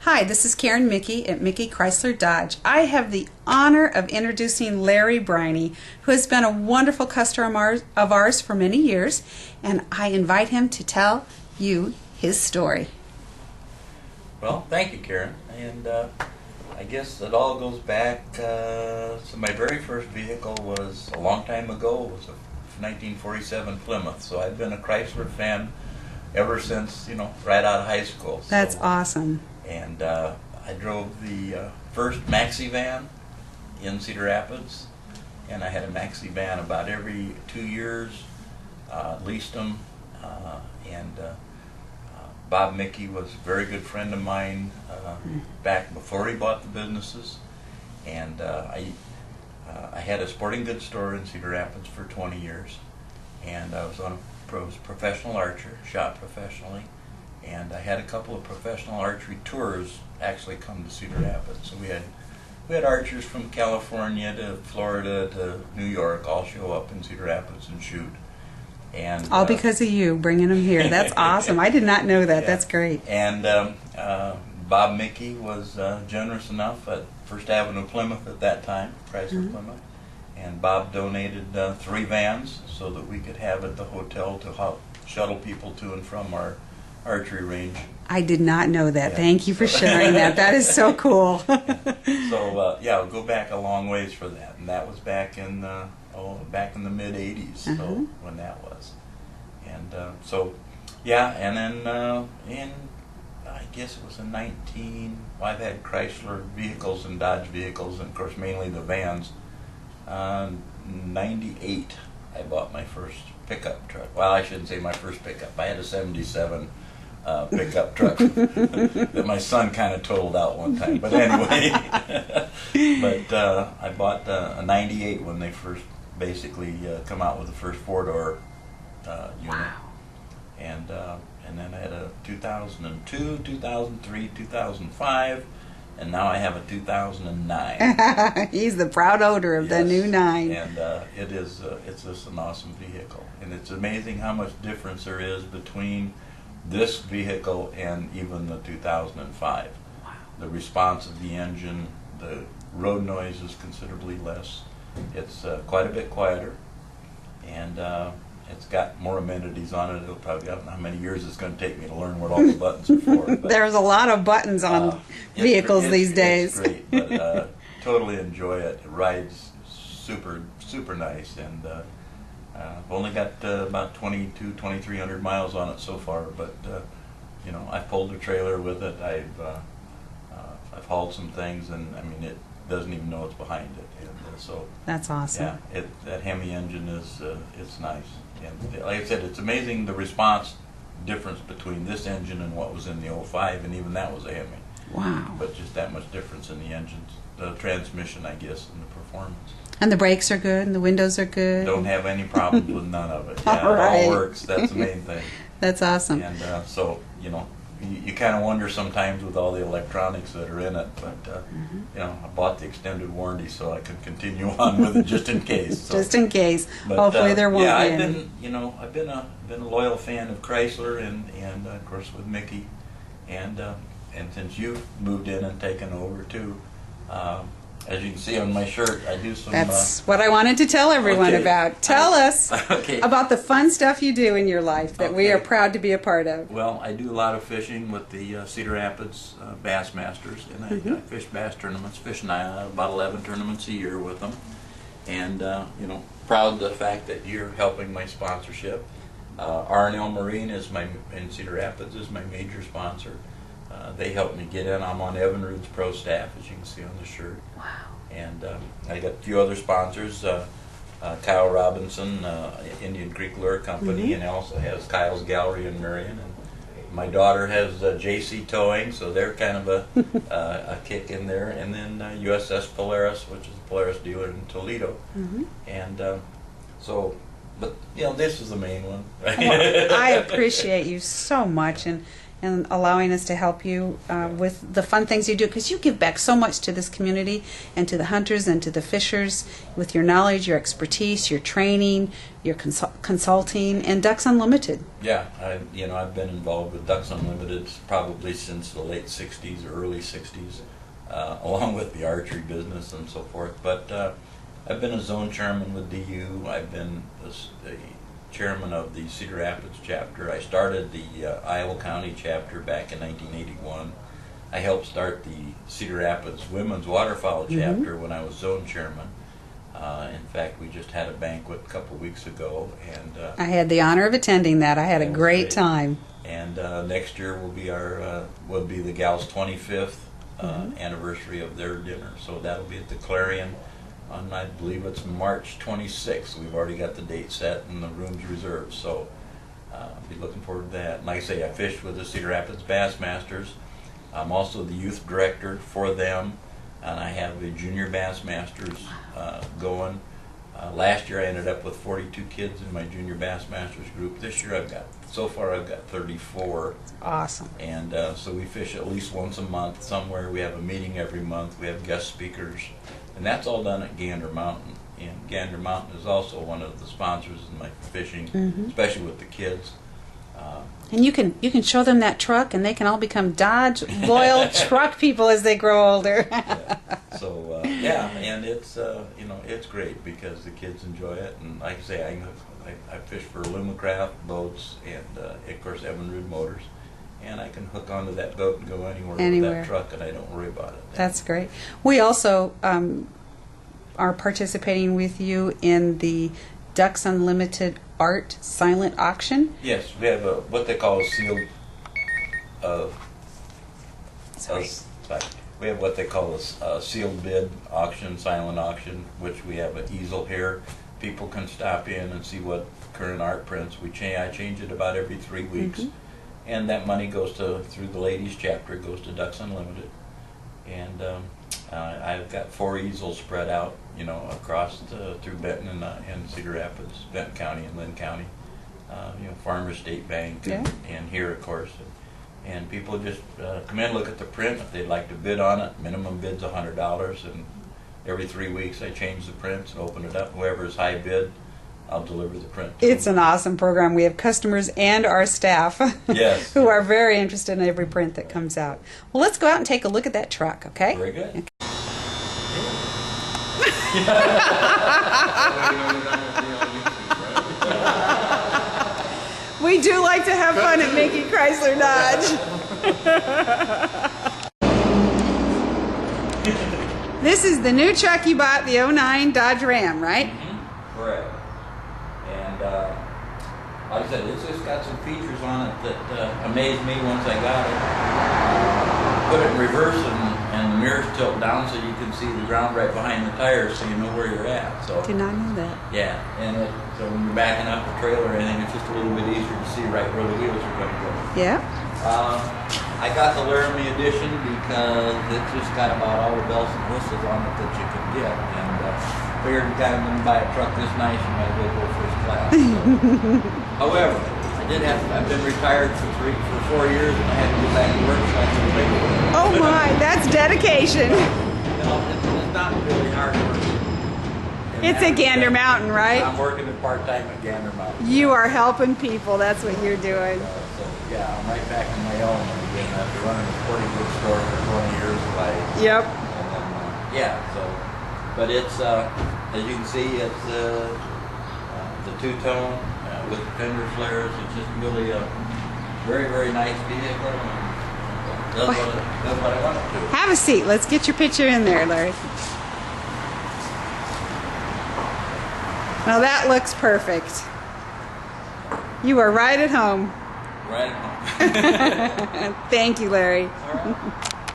Hi, this is Karen Mickey at Mickey Chrysler Dodge. I have the honor of introducing Larry Briney, who has been a wonderful customer of ours for many years, and I invite him to tell you his story. Well, thank you, Karen. And I guess it all goes back, so my very first vehicle was a long time ago. It was a 1947 Plymouth, so I've been a Chrysler fan ever since, right out of high school. That's awesome. And I drove the first maxi van in Cedar Rapids, and I had a maxi van about every 2 years, leased them, and Bob Mickey was a very good friend of mine back before he bought the businesses, and I had a sporting goods store in Cedar Rapids for 20 years, and I was a professional archer, shot professionally. And I had a couple of professional archery tours actually come to Cedar Rapids. So we had archers from California to Florida to New York all show up in Cedar Rapids and shoot. And all because of you bringing them here. That's awesome. I did not know that. Yeah. That's great. And Bob Mickey was generous enough at First Avenue Plymouth at that time, Chrysler Plymouth. And Bob donated 3 vans so that we could have at the hotel to help shuttle people to and from our archery range. I did not know that. Yeah. Thank you for sharing that. That is so cool. So yeah, I'll go back a long ways for that, and that was back in the mid '80s. So when that was, and so yeah, and then in I guess it was in I've had Chrysler vehicles and Dodge vehicles, and of course mainly the vans. 98, I bought my first pickup truck. Well, I shouldn't say my first pickup. I had a '77 pickup truck that my son kind of totaled out one time. But anyway, I bought a '98 when they first basically come out with the first 4-door unit. Wow. And then I had a 2002, 2003, 2005. And now I have a 2009. He's the proud owner of the new 9. And it's just an awesome vehicle. And it's amazing how much difference there is between this vehicle and even the 2005. Wow. The response of the engine, the road noise is considerably less. It's quite a bit quieter. And it's got more amenities on it. It'll probably, I don't know how many years it's going to take me to learn what all the buttons are for. But, there's a lot of buttons on vehicles these days. It's great, but totally enjoy it. It rides super nice, and I've only got about 2,300 miles on it so far. But I've pulled a trailer with it. I've hauled some things, and I mean it doesn't even know it's behind it. And, so that's awesome. Yeah, that Hemi engine is it's nice. And like I said, it's amazing the response difference between this engine and what was in the '05, and even that was a Hemi. Wow. But just that much difference in the engines, the transmission, I guess, and the performance. And the brakes are good, and the windows are good. Don't have any problems with none of it. Yeah, all right. It all works. That's the main thing. That's awesome. And so, you kind of wonder sometimes with all the electronics that are in it, but I bought the extended warranty so I could continue on with it just in case. So. Just in case. But, hopefully there won't be I've any. I've been a loyal fan of Chrysler and of course with Mickey, and since you've moved in and taken over too. As you can see on my shirt, I do some... That's what I wanted to tell everyone about. Tell us okay. about the fun stuff you do in your life that we are proud to be a part of. Well, I do a lot of fishing with the Cedar Rapids Bassmasters, and I fish bass tournaments, fish about 11 tournaments a year with them. And, proud of the fact that you're helping my sponsorship. R&L Marine in Cedar Rapids is my major sponsor. They helped me get in. I'm on Evinrude's pro staff, as you can see on the shirt. Wow. And I got a few other sponsors. Kyle Robinson, Indian Creek Lure Company, and also has Kyle's Gallery in Marion. And my daughter has JC Towing, so they're kind of a kick in there. And then USS Polaris, which is a Polaris dealer in Toledo. And but this is the main one. Well, I appreciate you so much, and and allowing us to help you with the fun things you do, because you give back so much to this community and to the hunters and to the fishers with your knowledge, your expertise, your training, your consulting, and Ducks Unlimited. Yeah, I've been involved with Ducks Unlimited probably since the late 60s or early 60s, along with the archery business and so forth. But I've been a zone chairman with DU. I've been the chairman of the Cedar Rapids chapter. I started the Iowa County chapter back in 1981. I helped start the Cedar Rapids Women's Waterfowl chapter when I was zone chairman. In fact, we just had a banquet a couple weeks ago, and I had the honor of attending that. I had a great time. And next year will be the gals' 25th anniversary of their dinner. So that'll be at the Clarion on, I believe it's March 26th. We've already got the date set and the rooms reserved. So I'll be looking forward to that. And like I say, I fished with the Cedar Rapids Bassmasters. I'm also the youth director for them, and I have the Junior Bassmasters going. Last year I ended up with 42 kids in my Junior Bassmasters group. This year I've got 34. Awesome. And so we fish at least once a month somewhere. We have a meeting every month. We have guest speakers. And that's all done at Gander Mountain. And Gander Mountain is also one of the sponsors in my fishing, especially with the kids. And you can show them that truck, and they can all become Dodge loyal truck people as they grow older. So and it's great because the kids enjoy it. And like I say, I fish for Lumacraft boats and of course Evinrude Motors, and I can hook onto that boat and go anywhere with that truck, and I don't worry about it. That's great. We also are participating with you in the Ducks Unlimited Art Silent Auction. Yes, we have what they call a sealed. We have what they call a sealed bid auction, silent auction, which we have an easel here. People can stop in and see what current art prints. I change it about every 3 weeks, and that money goes through the ladies chapter. It goes to Ducks Unlimited, and I've got 4 easels spread out, across through Benton and Cedar Rapids, Benton County and Lynn County, Farmers State Bank, and here, of course. And people just come in, look at the print. If they'd like to bid on it, minimum bid's $100, and every 3 weeks I change the prints and open it up. Whoever's high bid, I'll deliver the print to It's them. an awesome program. We have customers and our staff who are very interested in every print that comes out. Well, let's go out and take a look at that truck, okay? Very good. Okay. We do like to have fun at Mickey Chrysler Dodge. This is the new truck you bought, the '09 Dodge Ram, right? Correct. And like I said, it's just got some features on it that amazed me once I got it. Put it in reverse and the mirrors tilt down so you can see the ground right behind the tires, so you know where you're at. So did not know that. Yeah, and so when you're backing up the trailer or anything, it's just a little bit easier to see right where the wheels are going to go. Yeah. I got the Laramie edition because it's just got about all the bells and whistles on it that you can get, and figured the guy when you buy a truck this nice, you might as well go first class. So. However, I've been retired for 4 years, and I had to get back to work, so I had to make it. Oh my, that's dedication. It's not really hard work. It's at Gander Mountain, right? I'm working part-time at Gander Mountain. You are helping people. That's what you're doing. So yeah, I'm right back in my element again after running a sporting goods store for 20 years. Yep. And then, but it's, as you can see, it's the two-tone with the fender flares. It's just really a very, very nice vehicle. Does what I want it to. Have a seat. Let's get your picture in there, Larry. Now that looks perfect. You are right at home. Right at home. Thank you, Larry. All right.